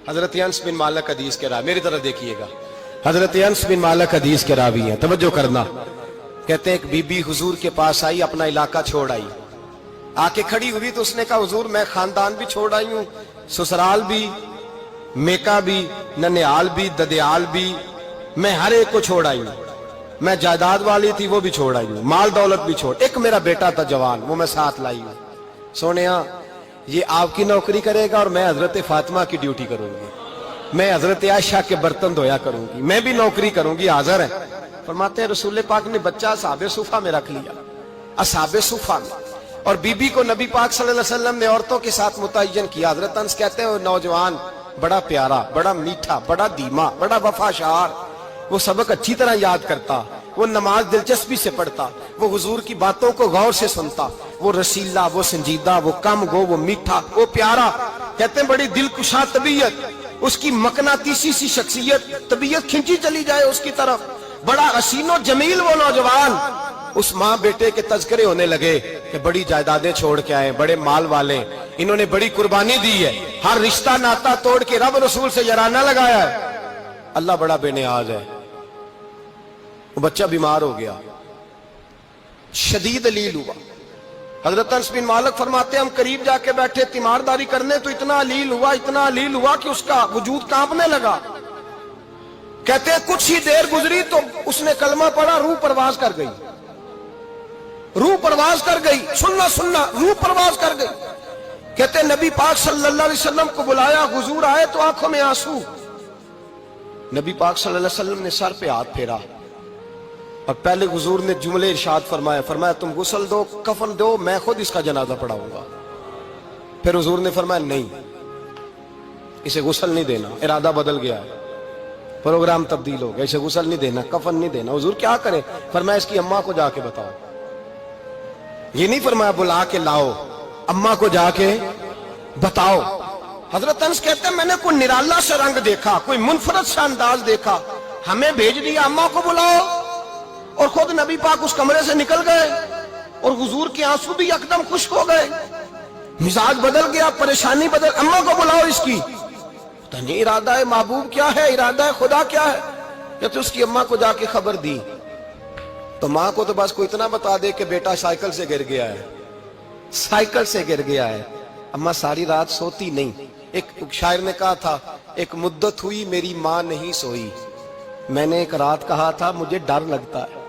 حضرت انس بن مالک حدیث کے راوی، میری طرف دیکھیے گا، حضرت انس بن مالک حدیث کے راوی ہیں، توجہ کرنا۔ کہتے ہیں ایک بی بی حضور کے پاس آئی، اپنا علاقہ چھوڑ آئی، آ کے کھڑی ہوئی تو اس نے کہا حضور میں خاندان بھی چھوڑ آئی ہوں، سسرال بھی، میکا بھی، ننیال بھی، ددیال بھی، میں ہر ایک کو چھوڑ آئی ہوں، میں جائیداد والی تھی وہ بھی چھوڑ آئی ہوں، مال دولت بھی چھوڑ، ایک میرا بیٹا تھا جوان وہ میں ساتھ لائی ہوں۔ سونیا یہ آپ کی نوکری کرے گا اور میں حضرت فاطمہ کی ڈیوٹی کروں گی، میں حضرت عائشہ کے برتن دھویا کروں گی، میں بھی نوکری کروں گی، حاضر ہے۔ فرماتے ہیں رسول پاک نے بچہ اصحاب صفہ میں رکھ لیا، اصحاب صفہ میں، اور بی بی کو نبی پاک صلی اللہ علیہ وسلم نے عورتوں کے ساتھ متعین کیا۔ حضرت انس کہتے ہیں وہ نوجوان بڑا پیارا، بڑا میٹھا، بڑا دھیما، بڑا وفاشار، وہ سبق اچھی طرح یاد کرتا، وہ نماز دلچسپی سے پڑھتا، وہ حضور کی باتوں کو غور سے سنتا، وہ رسیلا، وہ سنجیدہ، وہ کم گو، وہ میٹھا، وہ پیارا۔ کہتے ہیں بڑی دلکشا طبیعت، اس کی مقناطیسی سی شخصیت، طبیعت کھنچی چلی جائے اس کی طرف، بڑا حسین و جمیل وہ نوجوان۔ اس ماں بیٹے کے تذکرے ہونے لگے کہ بڑی جائیدادیں چھوڑ کے آئے، بڑے مال والے، انہوں نے بڑی قربانی دی ہے، ہر رشتہ ناتا توڑ کے رب رسول سے یارانہ لگایا ہے، اللہ بڑا بے نیاز ہے۔ وہ بچہ بیمار ہو گیا، شدید علیل ہوا۔ حضرت انس بن مالک فرماتے ہیں ہم قریب جا کے بیٹھے تیمارداری کرنے تو اتنا علیل ہوا کہ اس کا وجود کانپنے لگا۔ کہتے ہیں کچھ ہی دیر گزری تو اس نے کلمہ پڑھا، روح پرواز کر گئی، روح پرواز کر گئی، سننا روح پرواز کر گئی۔ کہتے ہیں نبی پاک صلی اللہ علیہ وسلم کو بلایا، حضور آئے تو آنکھوں میں آنسو۔ نبی پاک صلی اللہ علیہ وسلم نے سر پہ ہاتھ پھیرا اور پہلے حضور نے جملے ارشاد فرمایا تم غسل دو، کفن دو، میں خود اس کا جنازہ پڑھاؤں گا۔ پھر حضور نے فرمایا نہیں، اسے غسل نہیں دینا، ارادہ بدل گیا ہے، پروگرام تبدیل ہو گیا، اسے غسل نہیں دینا، کفن نہیں دینا۔ حضور کیا کرے؟ فرمایا اس کی اماں کو جا کے بتاؤ۔ یہ نہیں فرمایا بلا کے لاؤ، اماں کو جا کے بتاؤ۔ حضرت انس کہتے ہیں میں نے کوئی نرالا سا رنگ دیکھا، کوئی منفرد سا انداز دیکھا، ہمیں بھیج دیا اماں کو بلاؤ، اور خود نبی پاک اس کمرے سے نکل گئے اور حضور کے آنسو بھی یکدم خشک ہو گئے، مزاج بدل گیا، پریشانی بدل، اماں کو بلاؤ اس کی۔ پتہ نہیں ارادہ ہے محبوب کیا ہے، ارادہ ہے خدا کیا ہے۔ کہ اس کی اماں کو جا کے خبر دی تو ماں کو تو بس کوئی اتنا بتا دے کہ بیٹا سائیکل سے گر گیا ہے، سائیکل سے گر گیا ہے۔ اماں ساری رات سوتی نہیں۔ ایک شاعر نے کہا تھا ایک مدت ہوئی میری ماں نہیں سوئی، میں نے ایک رات کہا تھا مجھے ڈر لگتا ہے،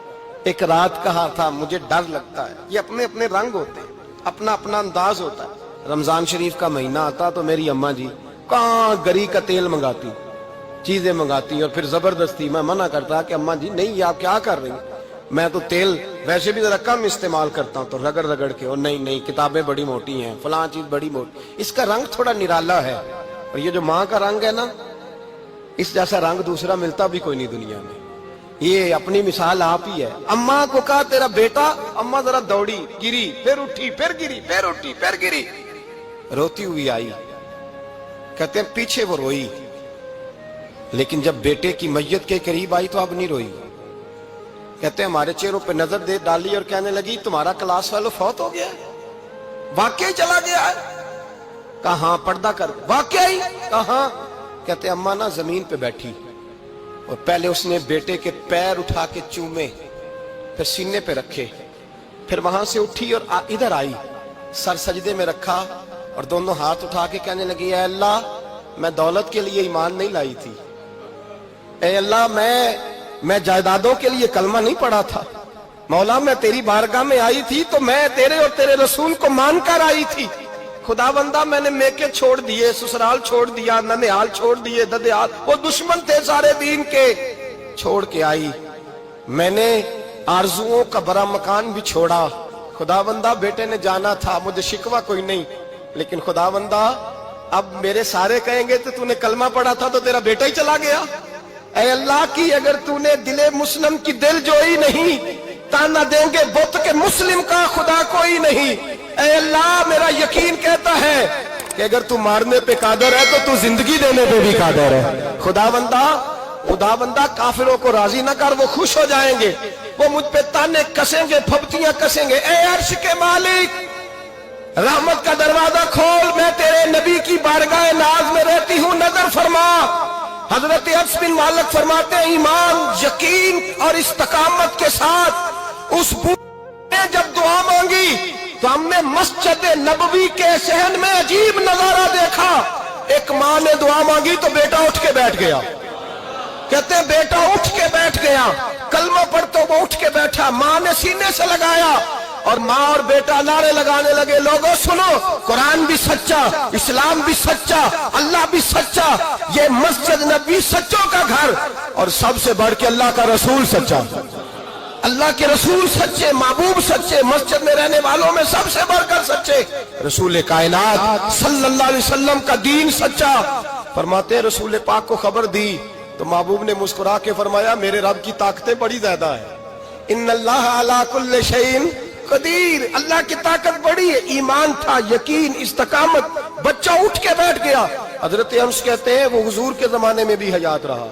ایک رات کہا تھا مجھے ڈر لگتا ہے۔ یہ اپنے اپنے رنگ ہوتے ہیں، اپنا اپنا انداز ہوتا ہے۔ رمضان شریف کا مہینہ آتا تو میری اماں جی کہاں گری کا تیل منگاتی، چیزیں منگاتی، اور پھر زبردستی میں منع کرتا کہ اماں جی نہیں، آپ کیا کر رہی ہیں، میں تو تیل ویسے بھی ذرا کم استعمال کرتا ہوں، تو رگڑ رگڑ کے، اور نہیں کتابیں بڑی موٹی ہیں، فلاں چیز بڑی موٹی، اس کا رنگ تھوڑا نرالا ہے۔ اور یہ جو ماں کا رنگ ہے نا، اس جیسا رنگ دوسرا ملتا بھی کوئی نہیں دنیا میں۔ یہ اپنی مثال آپ ہی ہے۔ اماں کو کہا تیرا بیٹا، اماں ذرا دوڑی، گری، پھر اٹھی، پھر گری، پھر اٹھی، پھر گری، روتی ہوئی آئی۔ کہتے ہیں پیچھے وہ روئی، لیکن جب بیٹے کی میت کے قریب آئی تو اب نہیں روئی۔ کہتے ہیں ہمارے چہروں پہ نظر دے ڈالی اور کہنے لگی تمہارا کلاس فیلو فوت ہو گیا ہے، واقعی چلا گیا ہے؟ کہاں پردہ کر، واقعی کہاں؟ کہتے ہیں اماں نا زمین پہ بیٹھی اور پہلے اس نے بیٹے کے پیر اٹھا کے چومے، پھر سینے پہ رکھے، پھر وہاں سے اٹھی اور ادھر آئی، سر سجدے میں رکھا اور دونوں ہاتھ اٹھا کے کہنے لگی اے اللہ میں دولت کے لیے ایمان نہیں لائی تھی، اے اللہ میں جائیدادوں کے لیے کلمہ نہیں پڑھا تھا، مولا میں تیری بارگاہ میں آئی تھی تو میں تیرے اور تیرے رسول کو مان کر آئی تھی، خدا بندہ میں نے میکے چھوڑ دیے، سسرال چھوڑ دیا، ننیال چھوڑ دیے، ددیال، وہ دشمن تھے سارے دین کے، چھوڑ کے آئی، میں نے آرزوؤں کا بڑا مکان بھی چھوڑا، خدا بندہ بیٹے نے جانا تھا، مجھے شکوہ کوئی نہیں، لیکن خدا بندہ اب میرے سارے کہیں گے تو نے کلمہ پڑھا تھا تو تیرا بیٹا ہی چلا گیا، اے اللہ کی اگر تو نے دل مسلم کی دل جوئی نہیں، تانا دیں گے بت کے مسلم کا خدا کوئی نہیں، اے اللہ میرا یقین کہتا ہے کہ اگر تو مارنے پہ قادر ہے تو تو زندگی دینے پہ بھی قادر ہے، خدا بندہ کافروں کو راضی نہ کر، وہ خوش ہو جائیں گے، وہ مجھ پہ تانے کسیں گے، پھپتیاں کسیں گے، اے عرش کے مالک رحمت کا دروازہ کھول، میں تیرے نبی کی بارگاہ ناز میں رہتی ہوں، نظر فرما حضرت انس بن مالک فرماتے ہیں ایمان، یقین اور استقامت کے ساتھ اس بوڑھے نے جب دعا مانگی تو ہم نے مسجد نبوی کے صحن میں عجیب نظارہ دیکھا. ایک ماں نے دعا مانگی تو بیٹا اٹھ کے بیٹھ گیا. کہتے ہیں بیٹا اٹھ کے بیٹھ گیا، کلمہ پڑھتے وہ اٹھ کے بیٹھا، ماں نے سینے سے لگایا اور ماں اور بیٹا نعرے لگانے لگے، لوگوں سنو، قرآن بھی سچا، اسلام بھی سچا، اللہ بھی سچا، یہ مسجد نبی سچوں کا گھر، اور سب سے بڑھ کے اللہ کا رسول سچا، اللہ کے رسول سچے، محبوب سچے، مسجد میں رہنے والوں میں سب سے بڑھ کر سچے، رسول کائنات صلی اللہ علیہ وسلم کا دین سچا. فرماتے رسول پاک کو خبر دی تو محبوب نے مسکرا کے فرمایا میرے رب کی طاقتیں بڑی زیادہ ہیں، ان اللہ علی کل شیء قدیر، اللہ کی طاقت بڑی ہے. ایمان تھا، یقین، استقامت، بچہ اٹھ کے بیٹھ گیا. حضرت انس کہتے ہیں وہ حضور کے زمانے میں بھی حیات رہا،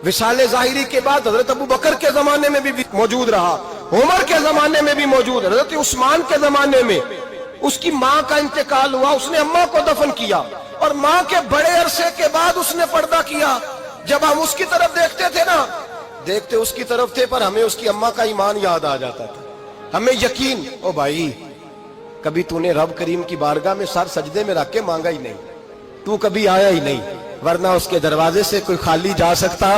وصال ظاہری کے بعد حضرت ابو بکر کے زمانے میں بھی موجود رہا، عمر کے زمانے میں بھی موجود، حضرت عثمان کے زمانے میں اس کی ماں کا انتقال ہوا، اس نے اماں کو دفن کیا اور ماں کے بڑے عرصے کے بعد اس نے پردہ کیا. جب ہم اس کی طرف دیکھتے تھے نا، دیکھتے اس کی طرف تھے پر ہمیں اس کی اماں کا ایمان یاد آ جاتا تھا، ہمیں یقین. او بھائی، کبھی تو نے رب کریم کی بارگاہ میں سر سجدے میں رکھ کے مانگا ہی نہیں، تو کبھی آیا ہی نہیں، ورنہ اس کے دروازے سے کوئی خالی جا سکتا؟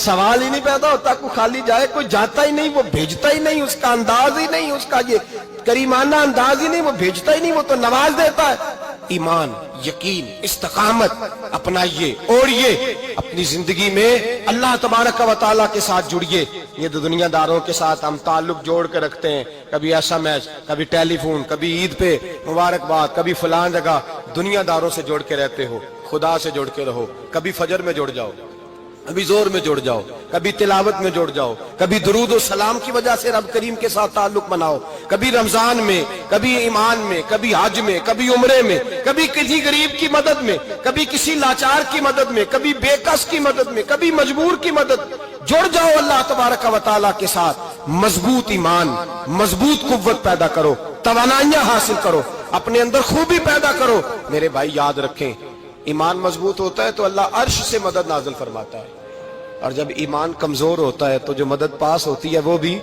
سوال ہی نہیں پیدا ہوتا کوئی خالی جائے، کوئی جاتا ہی نہیں، وہ بھیجتا ہی نہیں، اس کا انداز ہی نہیں، اس کا یہ کریمانہ انداز ہی نہیں، وہ بھیجتا ہی نہیں، وہ تو نواز دیتا ہے. ایمان، یقین، استقامت اپنائیے اور یہ اپنی زندگی میں اللہ تبارک و تعالیٰ کے ساتھ جڑیے. یہ دنیا داروں کے ساتھ ہم تعلق جوڑ کے رکھتے ہیں، کبھی ایسا میچ، کبھی ٹیلی فون، کبھی عید پہ مبارکباد، کبھی فلان جگہ. دنیا داروں سے جوڑ کے رہتے ہو، خدا سے جوڑ کے رہو. کبھی فجر میں جڑ جاؤ، کبھی زور میں جڑ جاؤ، کبھی تلاوت میں جڑ جاؤ، کبھی درود و سلام کی وجہ سے رب کریم کے ساتھ تعلق بناؤ، کبھی رمضان میں، کبھی ایمان میں، کبھی حج میں، کبھی عمرے میں، کبھی کسی غریب کی مدد میں، کبھی کسی لاچار کی مدد میں، کبھی بے کس کی مدد میں، کبھی مجبور کی مدد. جڑ جاؤ اللہ تبارک و تعالیٰ کے ساتھ. مضبوط ایمان، مضبوط قوت پیدا کرو، توانائیاں حاصل کرو، اپنے اندر خوبی پیدا کرو. میرے بھائی یاد رکھیں، ایمان مضبوط ہوتا ہے تو اللہ عرش سے مدد نازل فرماتا ہے، اور جب ایمان کمزور ہوتا ہے تو جو مدد پاس ہوتی ہے وہ بھی